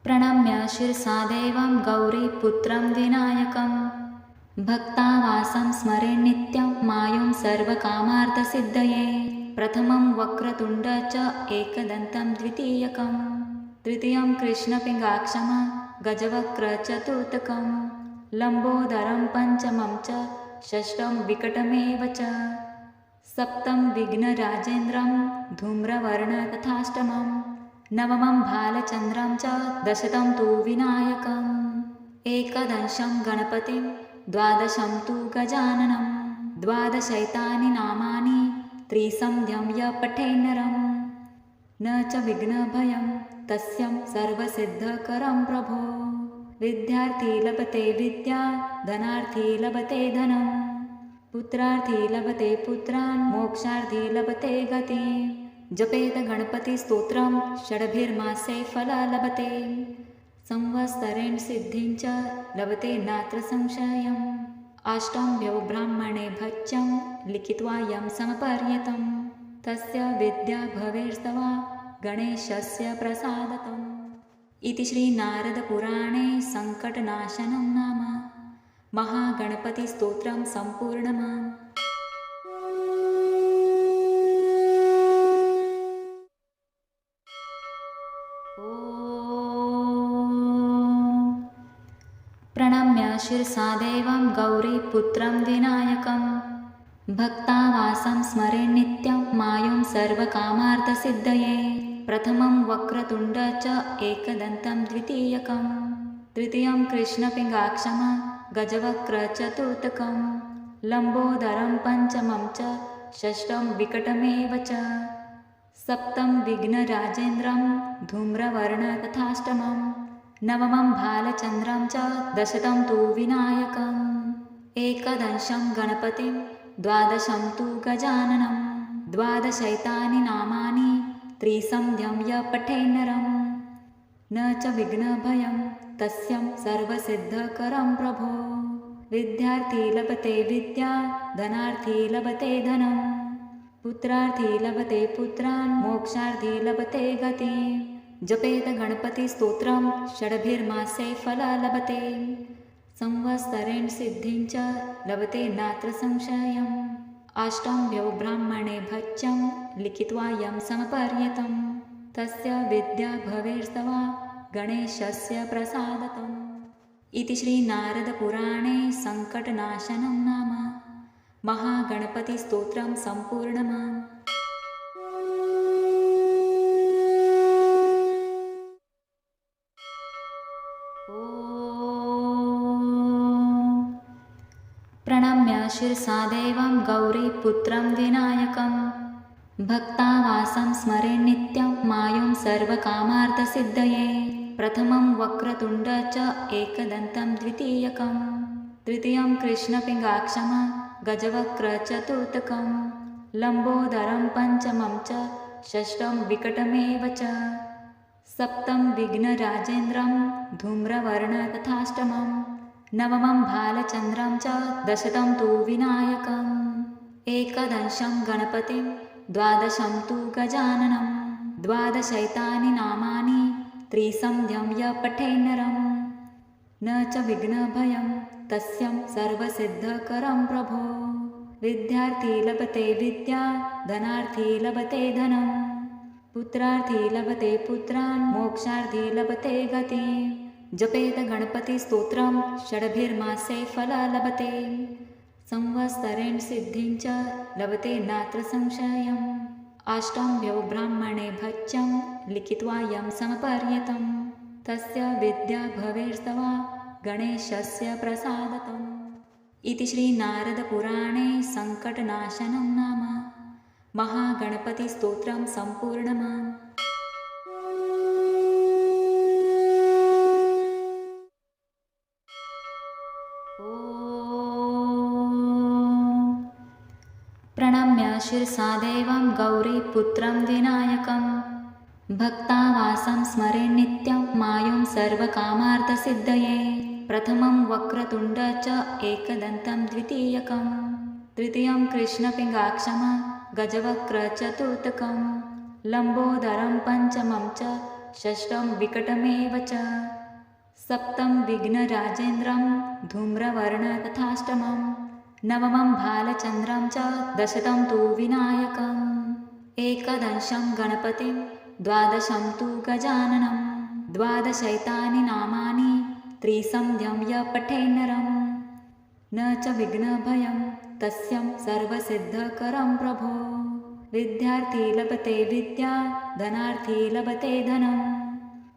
प्रणम्य शिरसा देवं गौरीपुत्रं विनायकं भक्तावासं स्मरे नित्यं मायुं सर्वकामार्थसिद्धये। प्रथमं वक्रतुण्ड च एकदन्तं द्वितीयकं तृतीयं कृष्णपिङ्गाक्षं गजवक्र चतुर्थकं लम्बोदरं पञ्चमं च षष्ठं विकटमेव च सप्तं विघ्नराजेन्द्रं धूम्रवर्ण तथाष्टमं नवमं भालचन्द्रं च दशतं तु विनायकम् एकदशं गणपतिं द्वादशं तु गजाननं द्वादशैतानि नामानि त्रिसन्ध्यं य पठेन्नरं न च विघ्नभयं तस्यं सर्वसिद्धकरं प्रभो। विद्यार्थी लभते विद्या धनार्थी लभते धनं पुत्रार्थी लभते पुत्रान् मोक्षार्थी लभते गतिं जपेत गणपतिस्तोत्रं षड्भिर्मासे फल लभते संवत्सरेण सिद्धिं च लभते नात्र संशयम् अष्टम्यो ब्राह्मणे भच्चं लिखित्वा यं समपर्यतं तस्य विद्या भवेर्स्तवा गणेशस्य प्रसादतम्। इति श्रीनारदपुराणे सङ्कटनाशनं नाम महागणपतिस्तोत्रं सम्पूर्णम्। प्रणम्य शिरसा देवं गौरीपुत्रं विनायकं भक्तावासं स्मरे नित्यं मायुं सर्वकामार्थसिद्धये। प्रथमं वक्रतुण्ड च एकदन्तं द्वितीयकं तृतीयं कृष्णपिङ्गाक्षं गजवक्र चतुर्थकं लम्बोदरं पञ्चमं च षष्ठं विकटमेव च सप्तं विघ्नराजेन्द्रं धूम्रवर्ण तथाष्टमं नवमं भालचन्द्रं च दशतं तु विनायकम् एकदशं गणपतिं द्वादशं तु गजाननं द्वादशैतानि नामानि त्रिसन्ध्यं य पठेन्नरं न च विघ्नभयं तस्यं सर्वसिद्धकरं प्रभो। विद्यार्थी लभते विद्या धनार्थी लभते धनं पुत्रार्थी लभते पुत्रान् मोक्षार्थी लभते गतिं जपेत गणपतिस्तोत्रं षड्भिर्मासे फल लभते संवत्सरेण सिद्धिं च लभते नात्र संशयम् अष्टम्यो ब्राह्मणे भच्चं लिखित्वा यं समपर्यतं तस्य विद्या भवेर्स्तवा गणेशस्य प्रसादतम्। इति श्रीनारदपुराणे सङ्कटनाशनं नाम महागणपतिस्तोत्रं सम्पूर्णम्। प्रणम्य शिरसा देवं गौरीपुत्रं विनायकं भक्तावासं स्मरे नित्यं मायुं सर्वकामार्थसिद्धये। प्रथमं वक्रतुण्ड च एकदन्तं द्वितीयकं तृतीयं कृष्णपिङ्गाक्षं गजवक्र चतुर्थकं लम्बोदरं पञ्चमं च षष्ठं विकटमेव च सप्तं विघ्नराजेन्द्रं धूम्रवर्ण तथाष्टमं नवमं भालचन्द्रं च दशतं तु विनायकम् एकदशं गणपतिं द्वादशं तु गजाननं द्वादशैतानि नामानि त्रिसन्ध्यं य पठेन्नरं न च विघ्नभयं तस्यं सर्वसिद्धकरं प्रभो। विद्यार्थी लभते विद्या धनार्थी लभते धनं पुत्रार्थी लभते पुत्रान् मोक्षार्थी लभते गतिं जपेत गणपतिस्तोत्रं षड्भिर्मासे फल लभते संवत्सरेण सिद्धिं च लभते नात्र संशयम् अष्टम्यो ब्राह्मणे भच्चं लिखित्वा यं समपर्यतं तस्य विद्या भवेर्स्तवा गणेशस्य प्रसादतम्। इति श्रीनारदपुराणे सङ्कटनाशनं नाम महागणपतिस्तोत्रं सम्पूर्णम्। प्रणम्य शिरसा देवं गौरीपुत्रं विनायकं भक्तावासं स्मरे नित्यं मायुं सर्वकामार्थसिद्धये। प्रथमं वक्रतुण्ड च एकदन्तं द्वितीयकं तृतीयं कृष्णपिङ्गाक्षं गजवक्र चतुर्थकं लम्बोदरं पञ्चमं च षष्ठं विकटमेव च सप्तं विघ्नराजेन्द्रं धूम्रवर्णं तथाष्टमं नवमं भालचन्द्रं च दशतं तु विनायकम् एकदशं गणपतिं द्वादशं तु गजाननं द्वादशैतानि नामानि त्रिसन्ध्यं य पठेन्नरं न च विघ्नभयं तस्यं सर्वसिद्धकरं प्रभो विद्यार्थी लभते विद्या धनार्थी लभते धनं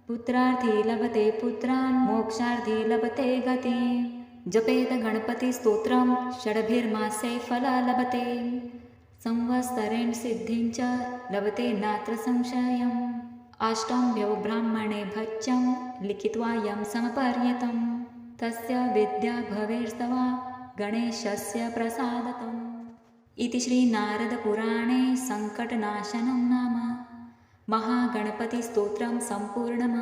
पुत्रार्थी लभते पुत्रान् मोक्षार्थी लभते गतिं जपेत गणपतिस्तोत्रं षड्भिर्मासे फलं लभते संवत्सरेण सिद्धिं च लभते नात्र संशयम् अष्टम्भ्यो ब्राह्मणे भच्यं लिखित्वा यं समपर्यतं तस्य विद्या भवेर्स्तवा गणेशस्य प्रसादतम् इति श्रीनारदपुराणे सङ्कटनाशनं नाम महागणपतिस्तोत्रं सम्पूर्णम्।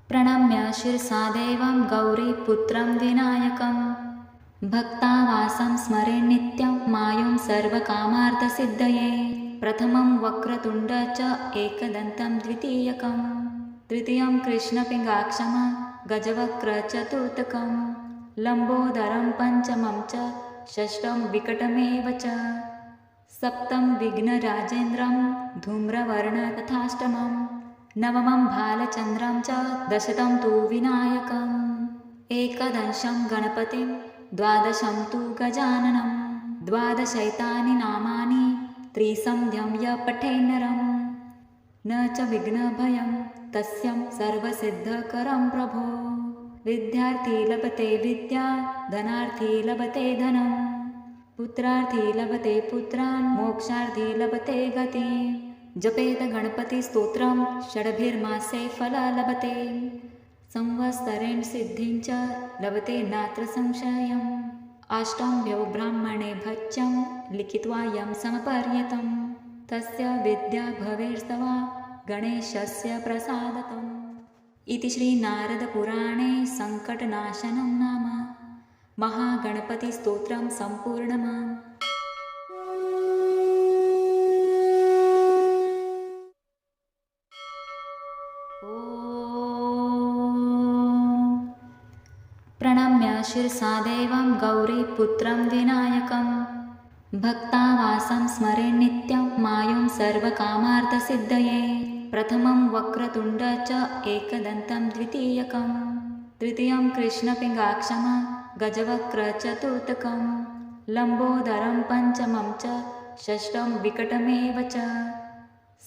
प्रणम्य शिरसा देवं गौरीपुत्रं विनायकं भक्तावासं स्मरे नित्यं मायुं सर्वकामार्थसिद्धये प्रथमं वक्रतुण्ड च एकदन्तं द्वितीयकं तृतीयं कृष्णपिङ्गाक्षं गजवक्र चतुर्थकं लम्बोदरं पञ्चमं च षष्ठं विकटमेव च सप्तं विघ्नराजेन्द्रं धूम्रवर्णं तथाष्टमं नवमं भालचन्द्रं च दशतं तु विनायकम् एकदशं गणपतिं द्वादशं तु गजाननं द्वादशैतानि नामानि त्रिसन्ध्यं य पठेन्नरं न च विघ्नभयं तस्यं सर्वसिद्धकरं प्रभो विद्यार्थी लभते विद्या धनार्थी लभते धनं पुत्रार्थी लभते पुत्रान् मोक्षार्थी लभते गतिं जपेत गणपतिस्तोत्रं षड्भिर्मासे फलं लभते संवत्सरेण सिद्धिं च लभते नात्र संशयम् अष्टम्भ्यो ब्राह्मणे भच्यं लिखित्वा यं समपर्यतं तस्य विद्या भवेर्स्तवा गणेशस्य प्रसादतम् इति श्रीनारदपुराणे सङ्कटनाशनं नाम महागणपतिस्तोत्रं सम्पूर्णम्। प्रणम्य शिरसा देवं गौरीपुत्रं विनायकं भक्तावासं स्मरे नित्यं मायुं सर्वकामार्थसिद्धये प्रथमं वक्रतुण्ड च एकदन्तं द्वितीयकं तृतीयं कृष्णपिङ्गाक्षं गजवक्र चतुर्थकं लम्बोदरं पञ्चमं च षष्ठं विकटमेव च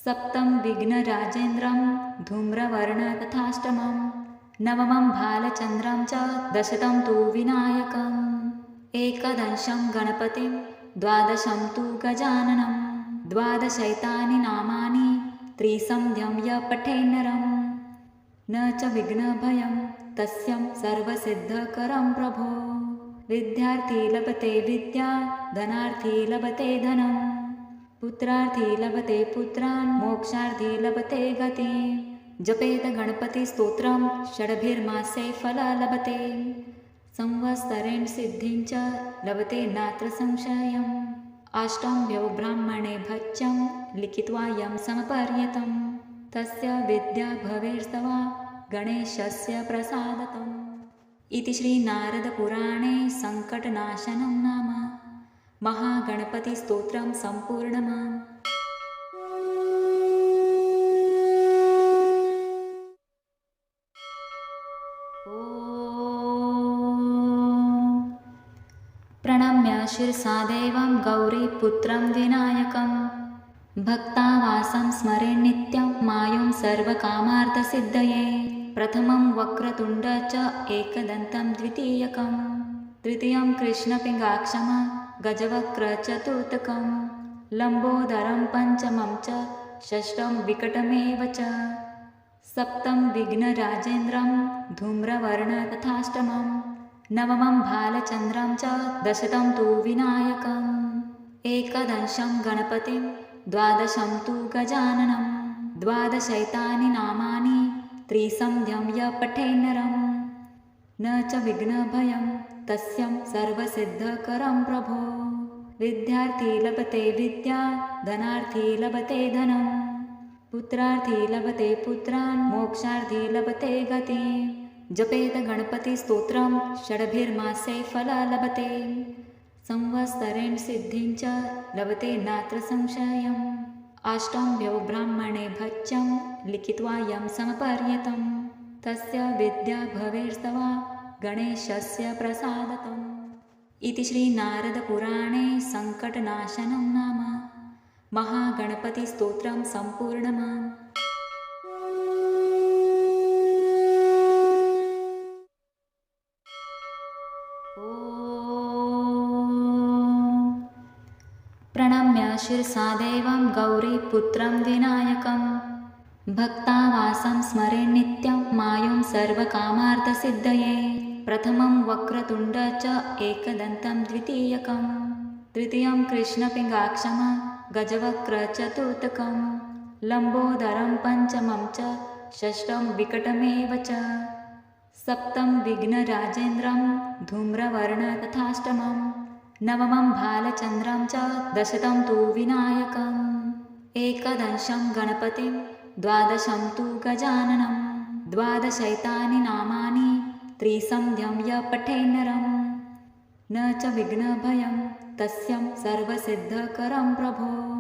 सप्तं विघ्नराजेन्द्रं धूम्रवर्णं तथाष्टमं नवमं भालचन्द्रं च दशतं तु विनायकम् एकदशं गणपतिं द्वादशं तु गजाननं द्वादशैतानि नामानि त्रिसन्ध्यं य पठेन्नरं न च विघ्नभयं तस्यं सर्वसिद्धकरं प्रभो विद्यार्थी लभते विद्या धनार्थी लभते धनं पुत्रार्थी लभते पुत्रान् मोक्षार्थी लभते गतिं जपेत गणपतिस्तोत्रं षड्भिर्मासे फलं लभते संवत्सरेण सिद्धिं च लभते नात्र संशयम् अष्टम्भ्यो ब्राह्मणे भच्यं लिखित्वा यं समपर्यतं तस्य विद्या भवेर्स्तवा गणेशस्य प्रसादतम् इति श्रीनारदपुराणे सङ्कटनाशनं नाम महागणपतिस्तोत्रं सम्पूर्णम्। प्रणम्य शिरसा देवं गौरीपुत्रं विनायकं भक्तावासं स्मरे नित्यं मायुं सर्वकामार्थसिद्धये प्रथमं वक्रतुण्ड च एकदन्तं द्वितीयकं तृतीयं कृष्णपिङ्गाक्षं गजवक्र चतुर्थकं लम्बोदरं पञ्चमं च षष्ठं विकटमेव च सप्तं विघ्नराजेन्द्रं धूम्रवर्णं तथाष्टमं नवमं भालचन्द्रं च दशतं तु विनायकम् एकदशं गणपतिं द्वादशं तु गजाननं द्वादशैतानि नामानि त्रिसन्ध्यं य पठेन्नरं न च विघ्नभयं तस्यं सर्वसिद्धकरं प्रभो। विद्यार्थी लभते विद्या, धनार्थी लभते धनं, पुत्रार्थी लभते पुत्रान्, मोक्षार्थी लभते गतिं। जपेत गणपतिस्तोत्रं षड्भिर्मासे फल लभते, संवत्सरेण सिद्धिं च लभते नात्र संशयम्। अष्टम्भ्यो ब्राह्मणे भच्यं लिखित्वा यं समपर्यतं, तस्य विद्या भवेर्स्तवा गणेशस्य प्रसादतम्। इति श्रीनारदपुराणे सङ्कटनाशनं नाम महागणपतिस्तोत्रं सम्पूर्णम्। प्रणम्य शिरसा देवं गौरीपुत्रं विनायकं, भक्तावासं स्मरे नित्यं मायुं सर्वकामार्थसिद्धये। प्रथमं वक्रतुण्ड च एकदन्तं द्वितीयकं, तृतीयं कृष्णपिङ्गाक्षं गजवक्र चतुर्थकं, लम्बोदरं पञ्चमं च षष्ठं विकटमेव च, सप्तमं विघ्नराजेन्द्रं धूम्रवर्ण तथाष्टमं, नवमं भालचन्द्रं च दशतं तु विनायकम्, एकदशं गणपतिं द्वादशं तु गजाननं, द्वादशैतानि नामानि त्रिसन्ध्यं य पठेन्नरं, न च विघ्नभयं तस्यं सर्वसिद्धकरं प्रभो।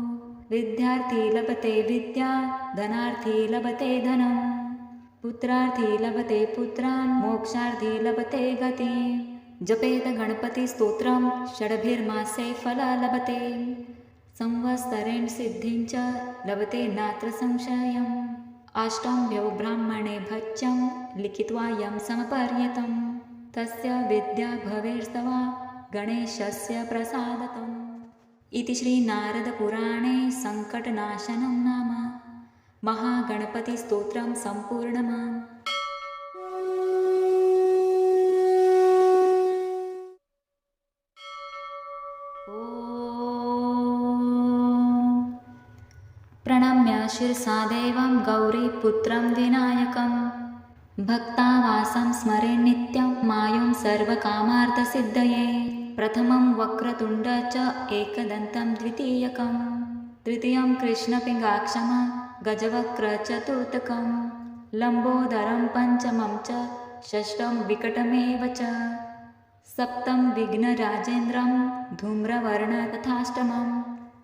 विद्यार्थी लभते विद्या, धनार्थी लभते धनं, पुत्रार्थी लभते पुत्रान्, मोक्षार्थी लभते गतिं। जपेत गणपतिस्तोत्रं षड्भिर्मासे फल लभते, संवत्सरेण सिद्धिं च लभते नात्र संशयम्। अष्टम्भ्यो ब्राह्मणे भच्यं लिखित्वा यं समपर्यतं, तस्य विद्या भवेर्स्तवा गणेशस्य प्रसादतम्। इति श्रीनारदपुराणे सङ्कटनाशनं नाम महागणपतिस्तोत्रं सम्पूर्णम्। प्रणम्य शिरसा देवं गौरीपुत्रं विनायकं, भक्तावासं स्मरे नित्यं मायुं सर्वकामार्थसिद्धये। प्रथमं वक्रतुण्ड च एकदन्तं द्वितीयकं, तृतीयं कृष्णपिङ्गाक्षं गजवक्र चतुर्थकं, लम्बोदरं पञ्चमं च षष्ठं विकटमेव च, सप्तमं विघ्नराजेन्द्रं धूम्रवर्ण तथाष्टमं,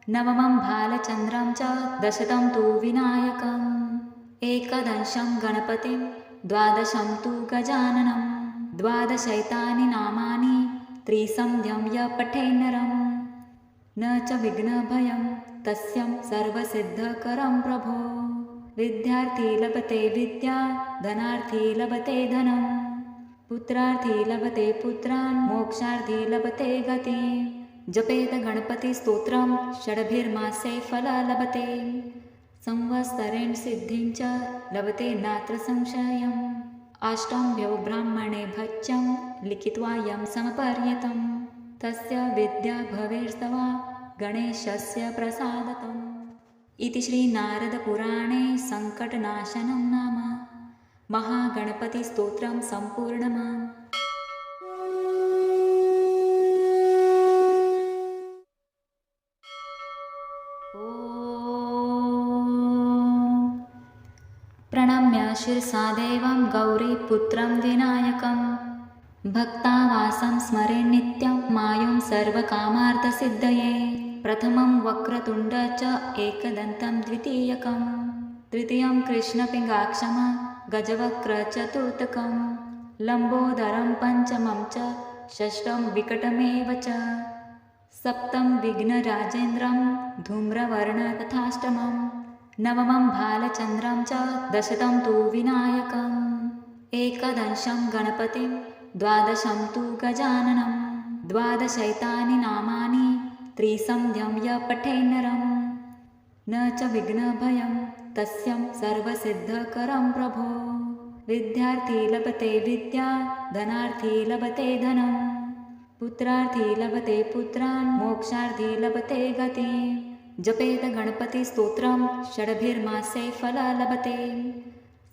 नवमं भालचन्द्रं च दशतं तु विनायकम्, एकदशं गणपतिं द्वादशं तु गजाननं, द्वादशैतानि नामानि त्रिसन्ध्यं य पठेन्नरं, न च विघ्नभयं तस्यं सर्वसिद्धकरं प्रभो। विद्यार्थी लभते विद्या, धनार्थी लभते धनं, पुत्रार्थी लभते पुत्रान्, मोक्षार्थी लभते गतिं। जपेत गणपतिस्तोत्रं षड्भिर्मासे फल लभते, संवत्सरेण सिद्धिं च लभते नात्र संशयम्। अष्टम्भ्यो ब्राह्मणे भच्यं लिखित्वा यं समपर्यतं, तस्य विद्या भवेर्स्तवा गणेशस्य प्रसादतम्। इति श्रीनारदपुराणे सङ्कटनाशनं नाम महागणपतिस्तोत्रं सम्पूर्णम्। प्रणम्य शिरसा देवं गौरीपुत्रं विनायकं, भक्तावासं स्मरे नित्यं मायुं सर्वकामार्थसिद्धये। प्रथमं वक्रतुण्ड च एकदन्तं द्वितीयकं, तृतीयं कृष्णपिङ्गाक्षं गजवक्र चतुर्थकं, लम्बोदरं पञ्चमं च षष्ठं विकटमेव च, सप्तमं विघ्नराजेन्द्रं धूम्रवर्ण तथाष्टमं, नवमं भालचन्द्रं च दशतं तु विनायकम्, एकदशं गणपतिं द्वादशं तु गजाननं, द्वादशैतानि नामानि त्रिसन्ध्यं य पठेन्नरं, न च विघ्नभयं तस्यं सर्वसिद्धकरं प्रभो। विद्यार्थी लभते विद्या, धनार्थी लभते धनं, पुत्रार्थी लभते पुत्रान्, मोक्षार्थी लभते गतिं। जपेत गणपतिस्तोत्रं षड्भिर्मासे फल लभते,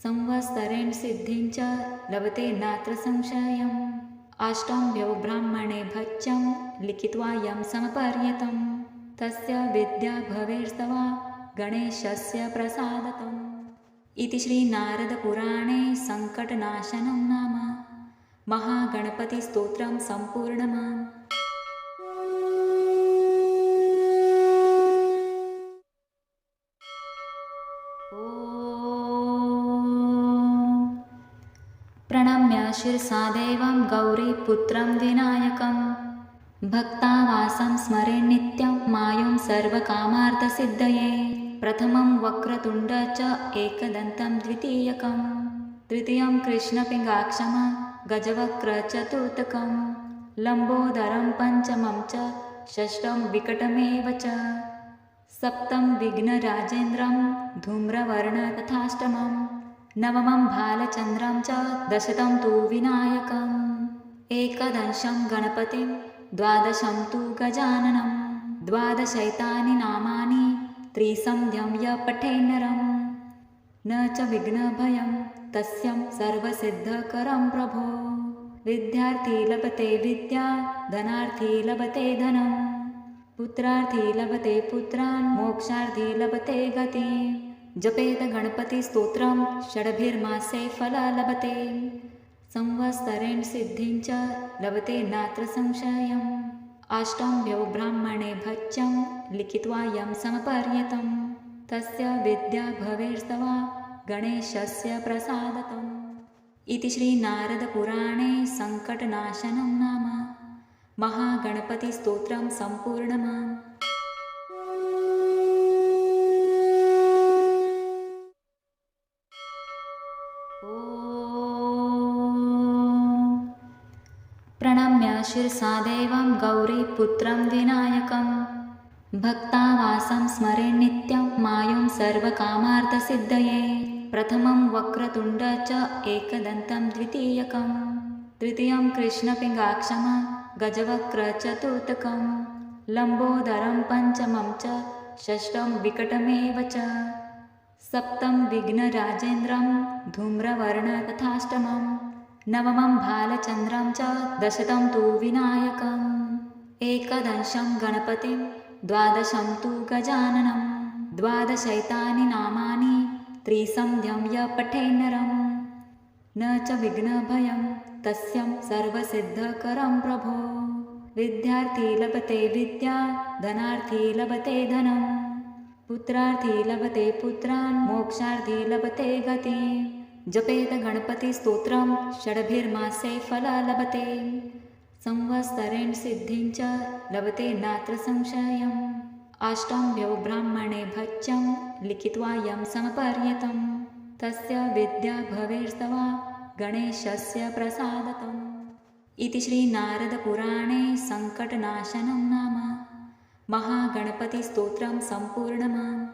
संवत्सरेण सिद्धिं च लभते नात्र संशयम्। अष्टम्भ्यो ब्राह्मणे भच्यं लिखित्वा यं समपर्यतं तस्य विद्या भवेर्स्तवा गणेशस्य प्रसादतम्। इति श्रीनारदपुराणे सङ्कटनाशनं नाम महागणपतिस्तोत्रं सम्पूर्णम्। प्रणम्य शिरसा देवं गौरीपुत्रं विनायकं भक्तावासं स्मरे नित्यं मायुं सर्वकामार्थसिद्धये। प्रथमं वक्रतुण्ड च एकदन्तं द्वितीयकं तृतीयं कृष्णपिङ्गाक्षं गजवक्र चतुर्थकं लम्बोदरं पञ्चमं च षष्ठं विकटमेव च सप्तमं विघ्नराजेन्द्रं धूम्रवर्ण तथाष्टमं नवमं भालचन्द्रं च दशमं तु विनायकम् एकदशं गणपतिं द्वादशं तु गजाननं द्वादशैतानि नामानि त्रिसन्ध्यं य पठेन्नरं न च विघ्नभयं तस्यं सर्वसिद्धकरं प्रभो। विद्यार्थी लभते विद्या धनार्थी लभते धनं पुत्रार्थी लभते पुत्रान् मोक्षार्थी लभते गतिम्। जपेत गणपतिस्तोत्रं षड्भिर्मासे फल लभते संवत्सरेण सिद्धिं च लभते नात्र संशयम्। अष्टम्भ्यो ब्राह्मणे भच्यं लिखित्वा यं समपर्यतं तस्य विद्या भवेर्स्तवा गणेशस्य प्रसादतम्। इति श्रीनारदपुराणे सङ्कटनाशनं नाम महागणपतिस्तोत्रं सम्पूर्णम्। प्रणम्य शिरसा देवं गौरीपुत्रं विनायकं भक्तावासं स्मरे नित्यं मायुं सर्वकामार्थसिद्धये। प्रथमं वक्रतुण्ड च एकदन्तं द्वितीयकं तृतीयं कृष्णपिङ्गाक्षं गजवक्र चतुर्थकं लम्बोदरं पञ्चमं च षष्ठं विकटमेव च सप्तमं विघ्नराजेन्द्रं धूम्रवर्ण तथाष्टमं नवमं भालचन्द्रं च दशमं तु विनायकम् एकदशं गणपतिं द्वादशं तु गजाननं द्वादशैतानि नामानि त्रिसन्ध्यं य पठेन्नरं न च विघ्नभयं तस्यं सर्वसिद्धकरं प्रभो। विद्यार्थी लभते विद्या धनार्थी लभते धनं पुत्रार्थी लभते पुत्रान् मोक्षार्थी लभते गतिम्। जपेत गणपतिस्तोत्रं षड्भिर्मासे फल लभते संवत्सरेण सिद्धिं च लभते नात्र संशयम्। अष्टम्भ्यो ब्राह्मणे भच्यं लिखित्वा यं समपर्यतं तस्य विद्या भवेर्स्तवा गणेशस्य प्रसादतम्। इति श्रीनारदपुराणे सङ्कटनाशनं नाम महागणपतिस्तोत्रं सम्पूर्णम्।